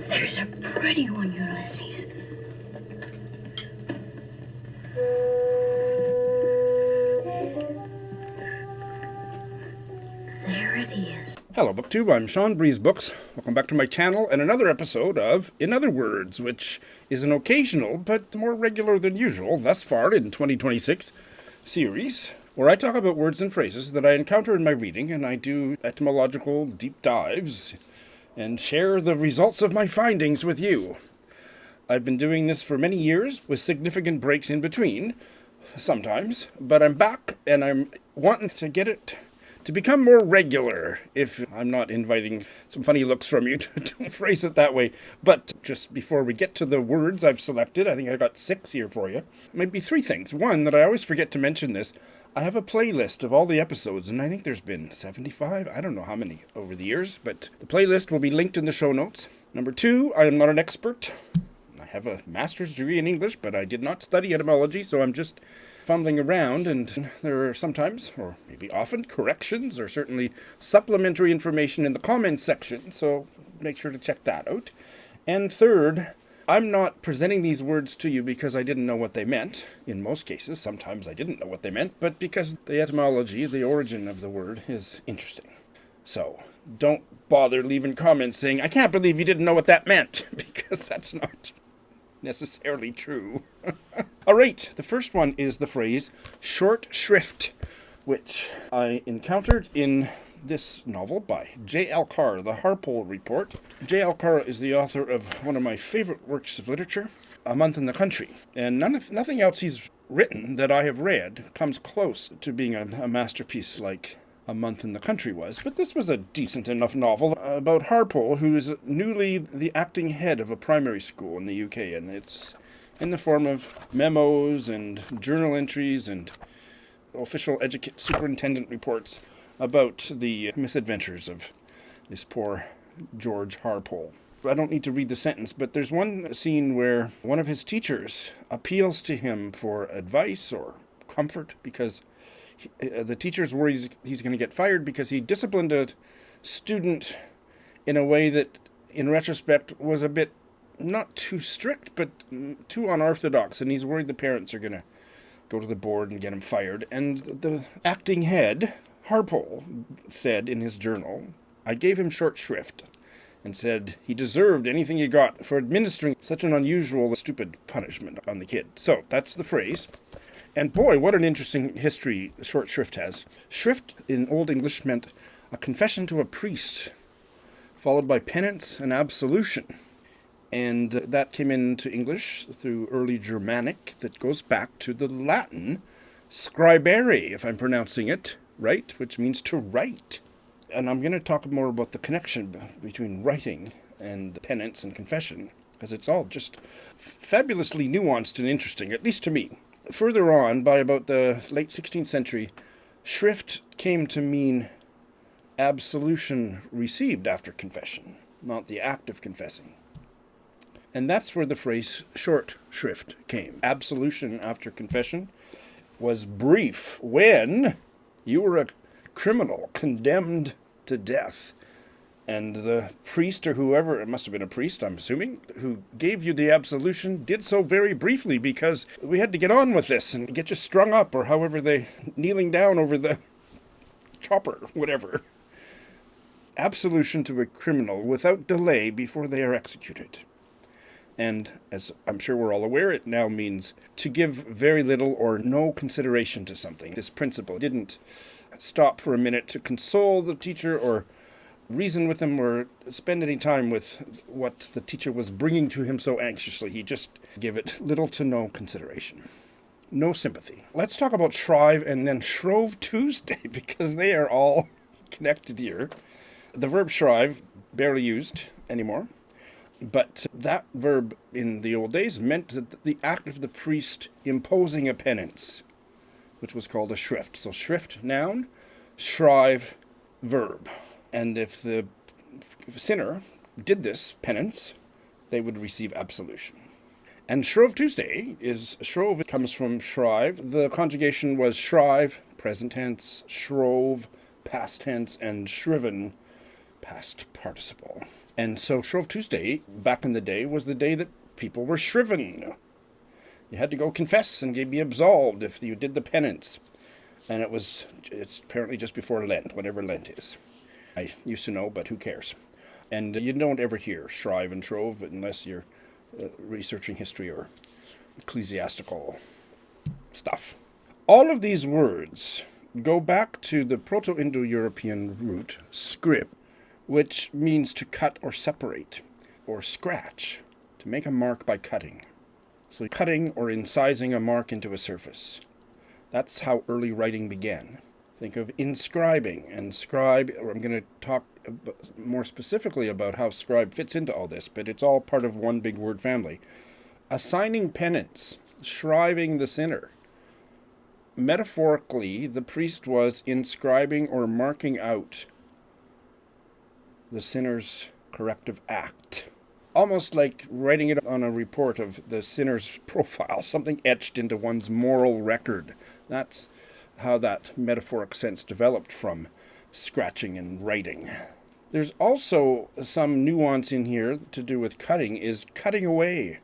There's a pretty one, Ulysses. There it is. Hello, BookTube. I'm Sean Breeze Books. Welcome back to my channel and another episode of In Other Words, which is an occasional but more regular than usual thus far in 2026 series, where I talk about words and phrases that I encounter in my reading, and I do etymological deep dives and share the results of my findings with you. I've been doing this for many years with significant breaks in between, sometimes, but I'm back and I'm wanting to get it to become more regular, if I'm not inviting some funny looks from you to phrase it that way. But just before we get to the words I've selected, I think I got 6 here for you. Maybe 3 things. One, that I always forget to mention this, I have a playlist of all the episodes, and I think there's been 75, I don't know how many over the years, but the playlist will be linked in the show notes. Number 2, I am not an expert. I have a master's degree in English, but I did not study etymology, so I'm just fumbling around, and there are sometimes, or maybe often, corrections or certainly supplementary information in the comments section, so make sure to check that out. And third, I'm not presenting these words to you because I didn't know what they meant. In most cases, sometimes I didn't know what they meant, but because the etymology, the origin of the word, is interesting. So don't bother leaving comments saying, I can't believe you didn't know what that meant, because that's not necessarily true. All right, the first one is the phrase short shrift, which I encountered in this novel by J.L. Carr, the Harpole Report. J.L. Carr is the author of one of my favorite works of literature, A Month in the Country. And nothing else he's written that I have read comes close to being a masterpiece like A Month in the Country was. But this was a decent enough novel about Harpole, who is newly the acting head of a primary school in the UK. And it's in the form of memos and journal entries and official superintendent reports about the misadventures of this poor George Harpole. I don't need to read the sentence, but there's one scene where one of his teachers appeals to him for advice or comfort because the teacher's worried he's going to get fired because he disciplined a student in a way that, in retrospect, was a bit not too strict, but too unorthodox, and he's worried the parents are going to go to the board and get him fired. And the acting head, Harpole, said in his journal, I gave him short shrift and said he deserved anything he got for administering such an unusual, stupid punishment on the kid. So that's the phrase. And boy, what an interesting history short shrift has. Shrift in Old English meant a confession to a priest, followed by penance and absolution. And that came into English through early Germanic that goes back to the Latin scribere, if I'm pronouncing it right, which means to write. And I'm going to talk more about the connection between writing and penance and confession, because it's all just fabulously nuanced and interesting, at least to me. Further on, by about the late 16th century, shrift came to mean absolution received after confession, not the act of confessing. And that's where the phrase short shrift came. Absolution after confession was brief when you were a criminal condemned to death, and the priest or whoever, it must have been a priest, I'm assuming, who gave you the absolution did so very briefly because we had to get on with this and get you strung up, or however they, kneeling down over the chopper, whatever. Absolution to a criminal without delay before they are executed. And as I'm sure we're all aware, it now means to give very little or no consideration to something. This principle didn't stop for a minute to console the teacher or reason with him or spend any time with what the teacher was bringing to him so anxiously. He just gave it little to no consideration. No sympathy. Let's talk about shrive and then Shrove Tuesday, because they are all connected here. The verb shrive, barely used anymore. But that verb in the old days meant that the act of the priest imposing a penance, which was called a shrift. So shrift, noun, shrive, verb. And if the sinner did this penance, they would receive absolution. And Shrove Tuesday Shrove comes from shrive. The conjugation was shrive, present tense, shrove, past tense, and shriven, past participle. And so Shrove Tuesday, back in the day, was the day that people were shriven. You had to go confess and be absolved if you did the penance. And it's apparently just before Lent, whatever Lent is. I used to know, but who cares? And you don't ever hear shrive and shrove unless you're researching history or ecclesiastical stuff. All of these words go back to the Proto-Indo-European root scribe, which means to cut or separate, or scratch, to make a mark by cutting. So cutting or incising a mark into a surface. That's how early writing began. Think of inscribing and scribe, or I'm going to talk more specifically about how scribe fits into all this, but it's all part of one big word family. Assigning penance, shriving the sinner. Metaphorically, the priest was inscribing or marking out the sinner's corrective act. Almost like writing it on a report of the sinner's profile, something etched into one's moral record. That's how that metaphoric sense developed from scratching and writing. There's also some nuance in here to do with cutting, is cutting away,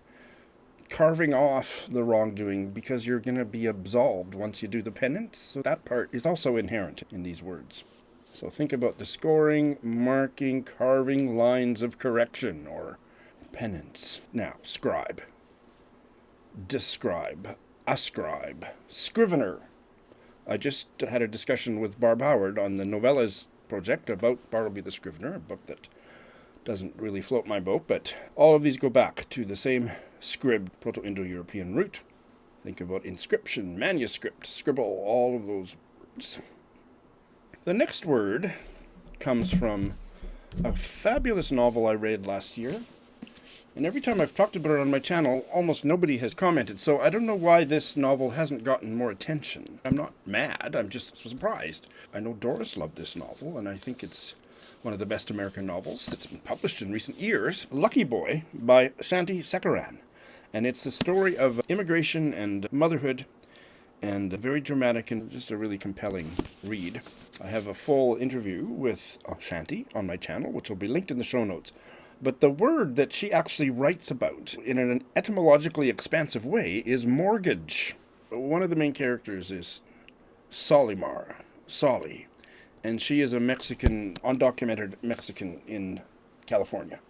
carving off the wrongdoing, because you're going to be absolved once you do the penance. So that part is also inherent in these words. So think about the scoring, marking, carving lines of correction or penance. Now, scribe, describe, ascribe, scrivener. I just had a discussion with Barb Howard on the novellas project about Bartleby the Scrivener, a book that doesn't really float my boat, but all of these go back to the same scribe, Proto-Indo-European root. Think about inscription, manuscript, scribble, all of those words. The next word comes from a fabulous novel I read last year. And every time I've talked about it on my channel, almost nobody has commented. So I don't know why this novel hasn't gotten more attention. I'm not mad, I'm just surprised. I know Doris loved this novel, and I think it's one of the best American novels that's been published in recent years. Lucky Boy by Shanthi Sekaran. And it's the story of immigration and motherhood, and very dramatic and just a really compelling read. I have a full interview with Shanthi on my channel, which will be linked in the show notes. But the word that she actually writes about in an etymologically expansive way is mortgage. One of the main characters is Solimar, Solly, and she is a Mexican, undocumented Mexican in California.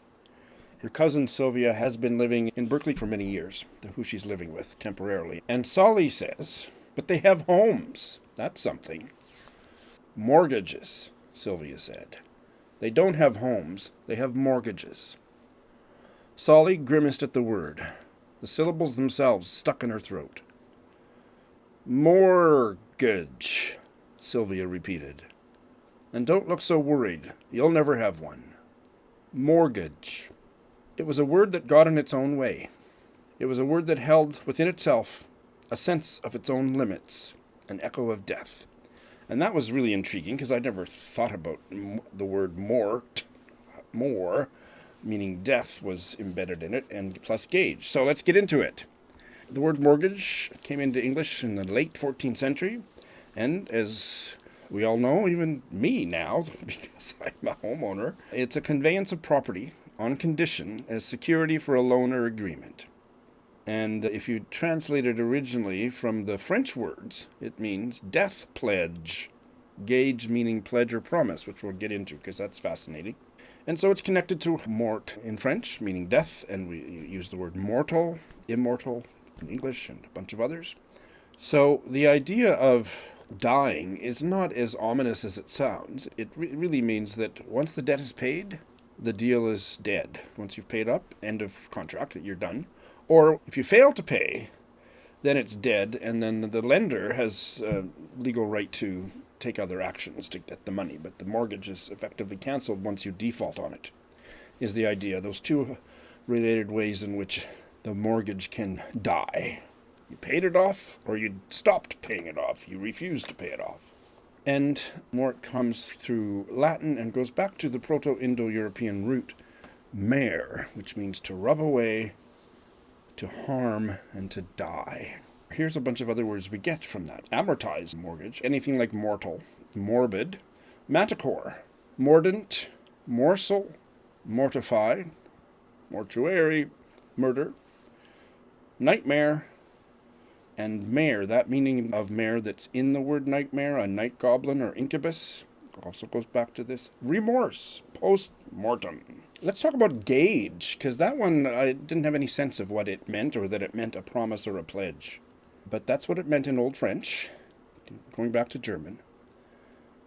Her cousin Sylvia has been living in Berkeley for many years, who she's living with temporarily. And Solly says, but they have homes. That's something. Mortgages, Sylvia said. They don't have homes, they have mortgages. Solly grimaced at the word. The syllables themselves stuck in her throat. Mortgage, Sylvia repeated. And don't look so worried. You'll never have one. Mortgage. It was a word that got in its own way. It was a word that held within itself a sense of its own limits, an echo of death. And that was really intriguing, because I'd never thought about the word mort. More, meaning death, was embedded in it, and plus gage. So let's get into it. The word mortgage came into English in the late 14th century, and as we all know, even me now, because I'm a homeowner, it's a conveyance of property on condition as security for a loan or agreement. And if you translate it originally from the French words, it means death pledge. Gage meaning pledge or promise, which we'll get into because that's fascinating. And so it's connected to mort in French, meaning death, and we use the word mortal, immortal in English, and a bunch of others. So the idea of dying is not as ominous as it sounds. It really means that once the debt is paid, the deal is dead. Once you've paid up, end of contract, you're done. Or if you fail to pay, then it's dead, and then the lender has legal right to take other actions to get the money. But the mortgage is effectively canceled once you default on it, is the idea. Those two related ways in which the mortgage can die. You paid it off, or you stopped paying it off. You refused to pay it off. And mort comes through Latin and goes back to the Proto-Indo-European root mare, which means to rub away, to harm, and to die. Here's a bunch of other words we get from that. Amortize, mortgage, anything like mortal, morbid, manticore, mordant, morsel, mortify, mortuary, murder, nightmare, and mare, that meaning of mare that's in the word nightmare, a night goblin or incubus, also goes back to this. Remorse, post-mortem. Let's talk about gage, because that one I didn't have any sense of what it meant, or that it meant a promise or a pledge. But that's what it meant in Old French, going back to German.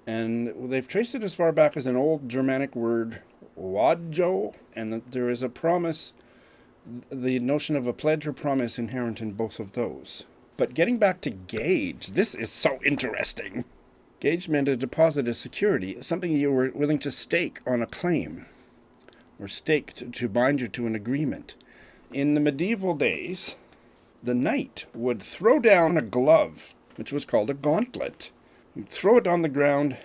And they've traced it as far back as an old Germanic word, wadja, and that there is a promise, the notion of a pledge or promise inherent in both of those. But getting back to gage, this is so interesting. Gage meant a deposit as security, something you were willing to stake on a claim, or stake to bind you to an agreement. In the medieval days, the knight would throw down a glove, which was called a gauntlet. He'd throw it on the ground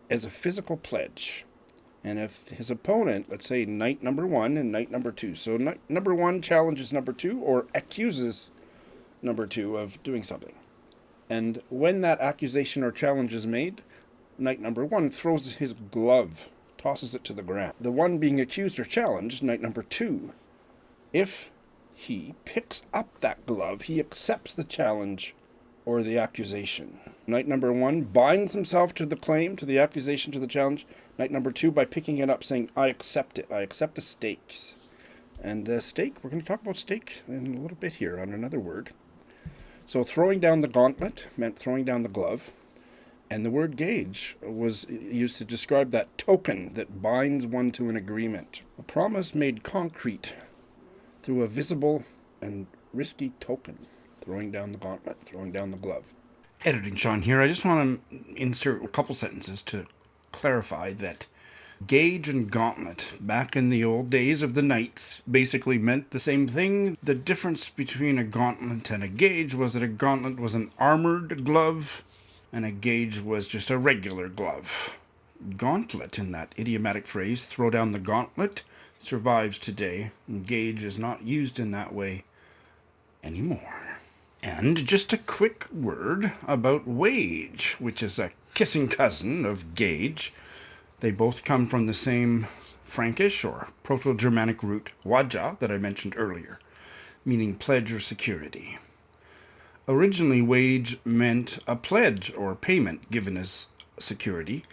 as a physical pledge. And if his opponent, let's say knight number 1 and knight number 2, so knight number 1 challenges number 2 or accuses number 2 of doing something. And when that accusation or challenge is made, knight number 1 throws his glove, tosses it to the ground. The one being accused or challenged, knight number 2, if he picks up that glove, he accepts the challenge or the accusation. Knight number 1 binds himself to the claim, to the accusation, to the challenge. Knight number 2 by picking it up, saying, I accept it. I accept the stakes. And stake, we're going to talk about stake in a little bit here on another word. So throwing down the gauntlet meant throwing down the glove. And the word gage was used to describe that token that binds one to an agreement. A promise made concrete through a visible and risky token. Throwing down the gauntlet, throwing down the glove. Editing Sean here. I just want to insert a couple sentences to clarify that gage and gauntlet, back in the old days of the knights, basically meant the same thing. The difference between a gauntlet and a gage was that a gauntlet was an armored glove, and a gage was just a regular glove. Gauntlet, in that idiomatic phrase, throw down the gauntlet, survives today, and gage is not used in that way anymore. And just a quick word about wage, which is a kissing cousin of gage. They both come from the same Frankish or Proto-Germanic root wadja that I mentioned earlier, meaning pledge or security. Originally, wage meant a pledge or payment given as security,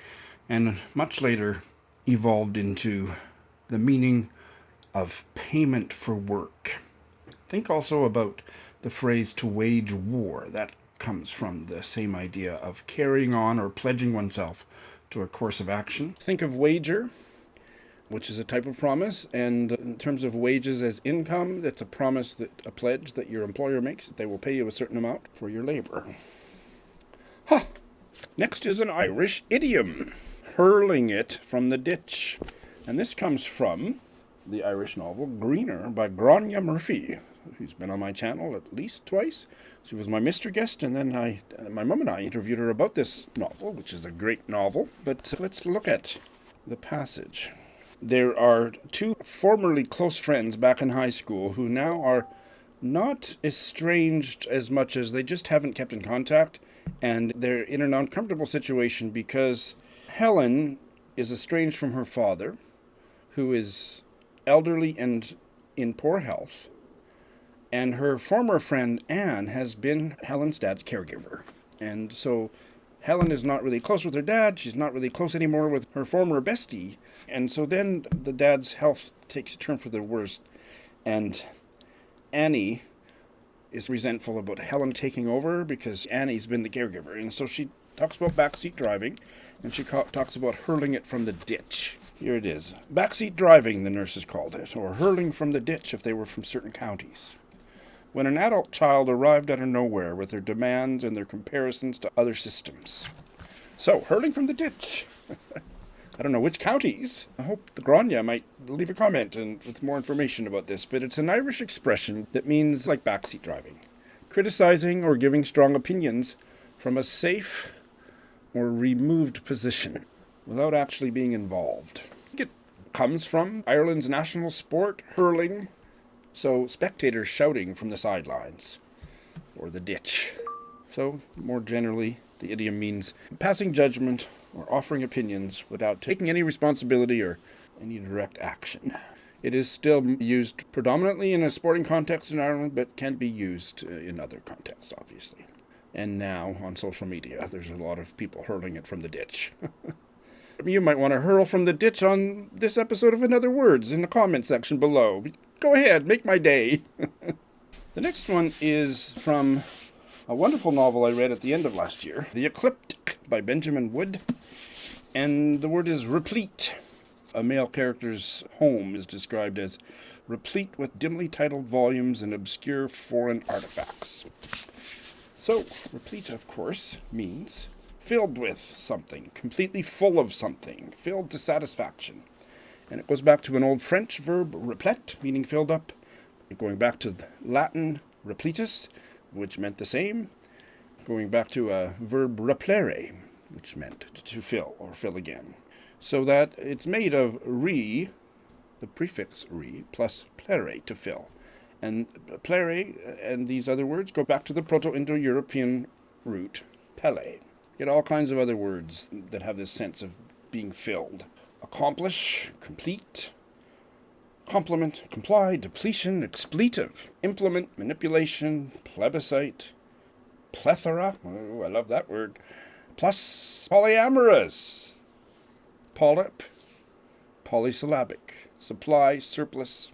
and much later evolved into the meaning of payment for work. Think also about the phrase to wage war. That comes from the same idea of carrying on or pledging oneself to a course of action. Think of wager, which is a type of promise, and in terms of wages as income, that's a promise, that a pledge that your employer makes that they will pay you a certain amount for your labor. Next is an Irish idiom, hurling it from the ditch. And this comes from the Irish novel Gráinne by Gráinne Murphy, who's been on my channel at least twice. She was my Mr. guest, and then my mum and I interviewed her about this novel, which is a great novel. But let's look at the passage. There are two formerly close friends back in high school who now are not estranged as much as they just haven't kept in contact, and they're in an uncomfortable situation because Helen is estranged from her father, who is elderly and in poor health. And her former friend, Anne, has been Helen's dad's caregiver. And so Helen is not really close with her dad. She's not really close anymore with her former bestie. And so then the dad's health takes a turn for the worst. And Annie is resentful about Helen taking over because Annie's been the caregiver. And so she talks about backseat driving, and she talks about hurling it from the ditch. Here it is. Backseat driving, the nurses called it, or hurling from the ditch if they were from certain counties. When an adult child arrived out of nowhere with their demands and their comparisons to other systems. So, hurling from the ditch. I don't know which counties. I hope the Gráinne might leave a comment with more information about this, but it's an Irish expression that means like backseat driving. Criticizing or giving strong opinions from a safe or removed position without actually being involved. It comes from Ireland's national sport, hurling. So, spectators shouting from the sidelines, or the ditch. So, more generally, the idiom means passing judgment or offering opinions without taking any responsibility or any direct action. It is still used predominantly in a sporting context in Ireland, but can be used in other contexts, obviously. And now, on social media, there's a lot of people hurling it from the ditch. You might want to hurl from the ditch on this episode of In Other Words in the comment section below. Go ahead, make my day. The next one is from a wonderful novel I read at the end of last year, The Ecliptic by Benjamin Wood. And the word is replete. A male character's home is described as replete with dimly titled volumes and obscure foreign artifacts. So, replete, of course, means filled with something, completely full of something, filled to satisfaction. And it goes back to an old French verb, replet, meaning filled up, going back to Latin, repletus, which meant the same, going back to a verb repleere, which meant to fill or fill again. So that it's made of re, the prefix re, plus plere, to fill. And plere and these other words go back to the Proto-Indo-European root, pele. Get all kinds of other words that have this sense of being filled. Accomplish, complete, complement, comply, depletion, expletive, implement, manipulation, plebiscite, plethora, oh, I love that word, plus polyamorous, polyp, polysyllabic, supply, surplus.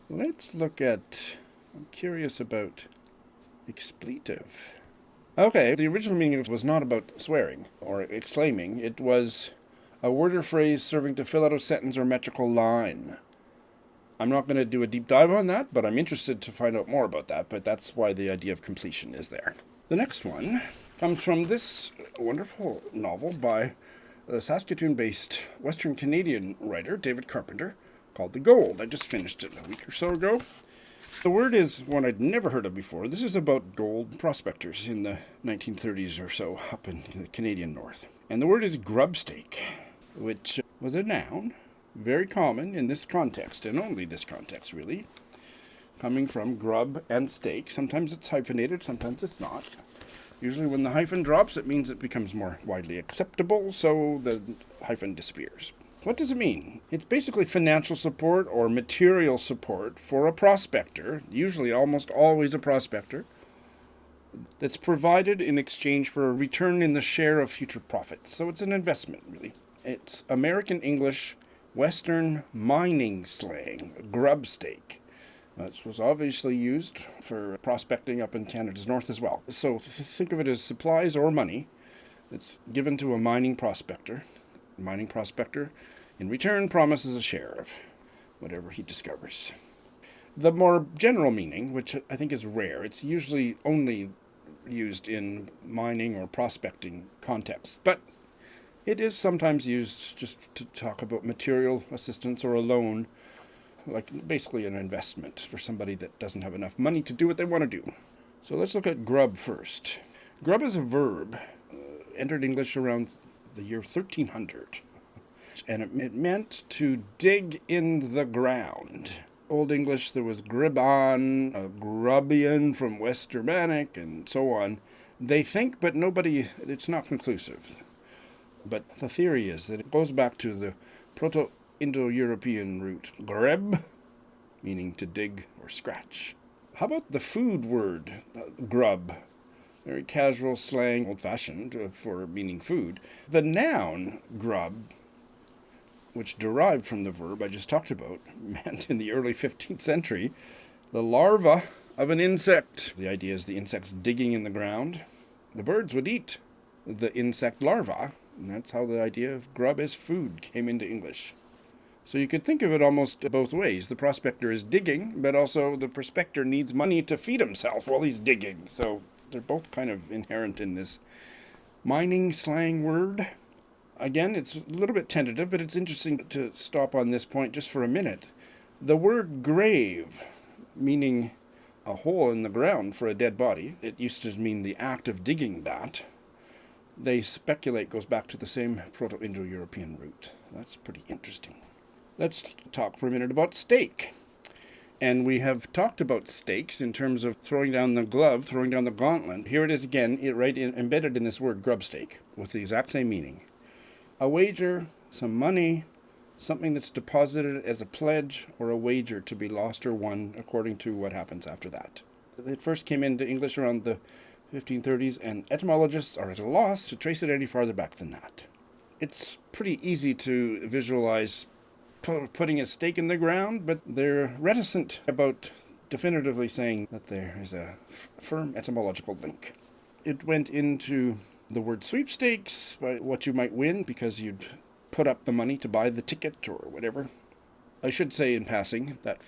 Let's look at, I'm curious about expletive. Okay, the original meaning was not about swearing or exclaiming. It was a word or phrase serving to fill out a sentence or metrical line. I'm not going to do a deep dive on that, but I'm interested to find out more about that, but that's why the idea of completion is there. The next one comes from this wonderful novel by the Saskatoon-based Western Canadian writer, David Carpenter, called The Gold. I just finished it a week or so ago. The word is one I'd never heard of before. This is about gold prospectors in the 1930s or so up in the Canadian North. And the word is grubstake, which was a noun, very common in this context, and only this context, really, coming from grub and stake. Sometimes it's hyphenated, sometimes it's not. Usually when the hyphen drops, it means it becomes more widely acceptable, so the hyphen disappears. What does it mean? It's basically financial support or material support for a prospector, usually almost always a prospector, that's provided in exchange for a return in the share of future profits. So it's an investment, really. It's American English, Western mining slang, grubstake. This was obviously used for prospecting up in Canada's north as well. So think of it as supplies or money that's given to a mining prospector. Mining prospector, in return, promises a share of whatever he discovers. The more general meaning, which I think is rare, it's usually only used in mining or prospecting contexts, but it is sometimes used just to talk about material assistance or a loan, like basically an investment for somebody that doesn't have enough money to do what they want to do. So let's look at grub first. Grub is a verb, entered English around the year 1300, and it meant to dig in the ground. Old English, there was gribban, grubbian from West Germanic, and so on. They think, but it's not conclusive. But the theory is that it goes back to the Proto-Indo-European root greb, meaning to dig or scratch. How about the food word, grub? Very casual slang, old-fashioned, for meaning food. The noun, grub, which derived from the verb I just talked about, meant in the early 15th century the larva of an insect. The idea is the insect's digging in the ground. The birds would eat the insect larva, and that's how the idea of grub as food came into English. So you could think of it almost both ways. The prospector is digging, but also the prospector needs money to feed himself while he's digging. So they're both kind of inherent in this mining slang word. Again, it's a little bit tentative, but it's interesting to stop on this point just for a minute. The word grave, meaning a hole in the ground for a dead body, it used to mean the act of digging that. They speculate goes back to the same Proto-Indo-European root. That's pretty interesting. Let's talk for a minute about stake. And we have talked about stakes in terms of throwing down the glove, throwing down the gauntlet. Here it is again, embedded in this word grubstake, with the exact same meaning. A wager, some money, something that's deposited as a pledge or a wager to be lost or won according to what happens after that. It first came into English around the 1530s, and etymologists are at a loss to trace it any farther back than that. It's pretty easy to visualize putting a stake in the ground, but they're reticent about definitively saying that there is a firm etymological link. It went into the word sweepstakes, by what you might win because you'd put up the money to buy the ticket or whatever. I should say in passing that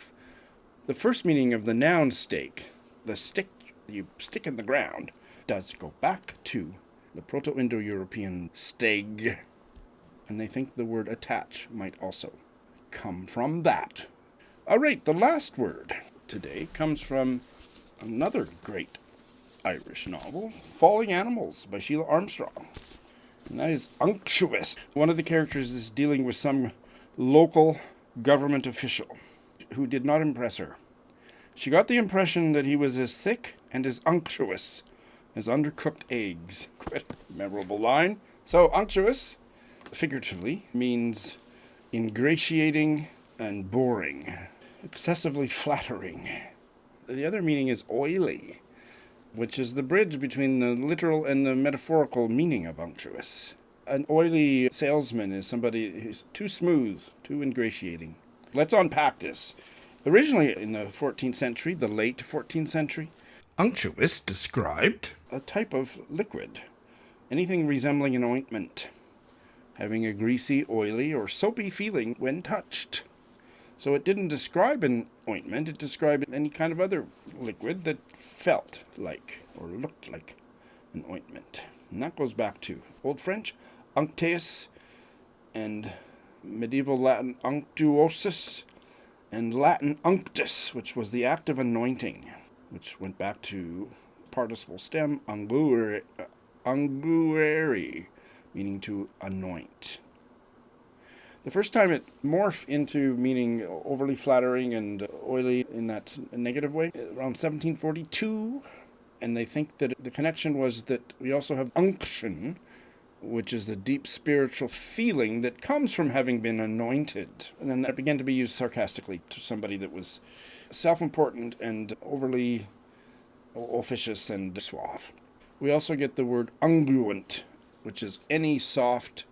the first meaning of the noun stake, the stick you stick in the ground, does go back to the Proto-Indo-European steg, and they think the word attach might also come from that. All right, the last word today comes from another great Irish novel, Falling Animals by Sheila Armstrong. And that is unctuous. One of the characters is dealing with some local government official who did not impress her. She got the impression that he was as thick and as unctuous as undercooked eggs. Quite a memorable line. So unctuous, figuratively, means ingratiating and boring, excessively flattering. The other meaning is oily, which is the bridge between the literal and the metaphorical meaning of unctuous. An oily salesman is somebody who's too smooth, too ingratiating. Let's unpack this. Originally in the 14th century, the late 14th century, unctuous described a type of liquid, anything resembling an ointment, having a greasy, oily, or soapy feeling when touched. So it didn't describe an ointment, it described any kind of other liquid that felt like or looked like an ointment. And that goes back to Old French, uncteus, and medieval Latin unctuosus, and Latin unctus, which was the act of anointing, which went back to participle stem unguere, meaning to anoint. The first time it morphed into meaning overly flattering and oily in that negative way, around 1742, and they think that the connection was that we also have unction, which is the deep spiritual feeling that comes from having been anointed. And then that began to be used sarcastically to somebody that was self-important and overly officious and suave. We also get the word unguent, which is any soft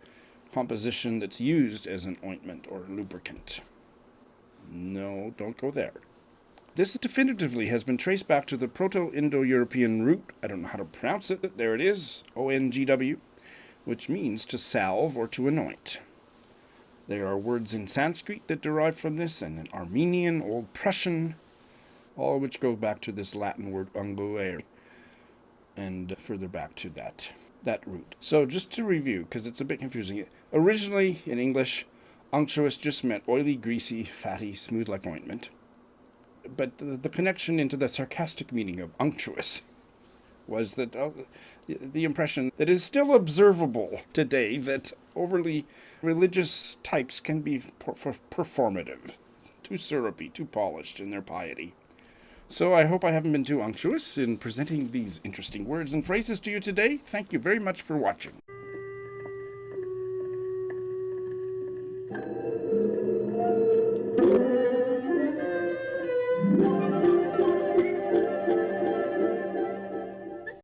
composition that's used as an ointment or lubricant. No, don't go there. This definitively has been traced back to the Proto-Indo-European root, I don't know how to pronounce it, there it is, ONGW, which means to salve or to anoint. There are words in Sanskrit that derive from this, and in Armenian, Old Prussian, all of which go back to this Latin word unguere, and further back to that root. So just to review, because it's a bit confusing, originally in English, unctuous just meant oily, greasy, fatty, smooth like ointment. But the connection into the sarcastic meaning of unctuous was that the impression that is still observable today that overly religious types can be performative, too syrupy, too polished in their piety. So I hope I haven't been too unctuous in presenting these interesting words and phrases to you today. Thank you very much for watching.